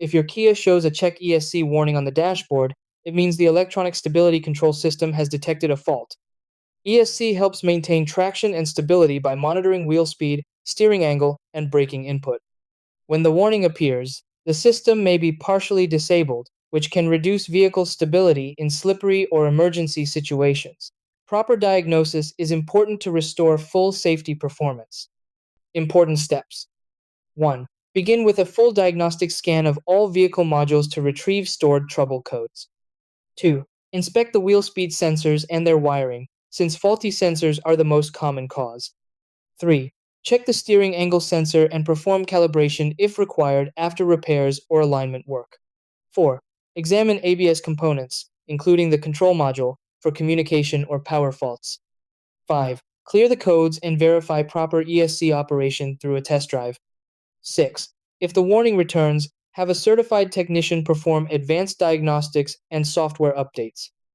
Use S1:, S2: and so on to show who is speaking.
S1: If your Kia shows a check ESC warning on the dashboard, it means the electronic stability control system has detected a fault. ESC helps maintain traction and stability by monitoring wheel speed, steering angle, and braking input. When the warning appears, the system may be partially disabled, which can reduce vehicle stability in slippery or emergency situations. Proper diagnosis is important to restore full safety performance. Important steps. 1. Begin with a full diagnostic scan of all vehicle modules to retrieve stored trouble codes. 2. Inspect the wheel speed sensors and their wiring, since faulty sensors are the most common cause. 3. Check the steering angle sensor and perform calibration if required after repairs or alignment work. 4. Examine ABS components, including the control module, for communication or power faults. 5. Clear the codes and verify proper ESC operation through a test drive. 6. If the warning returns, have a certified technician perform advanced diagnostics and software updates.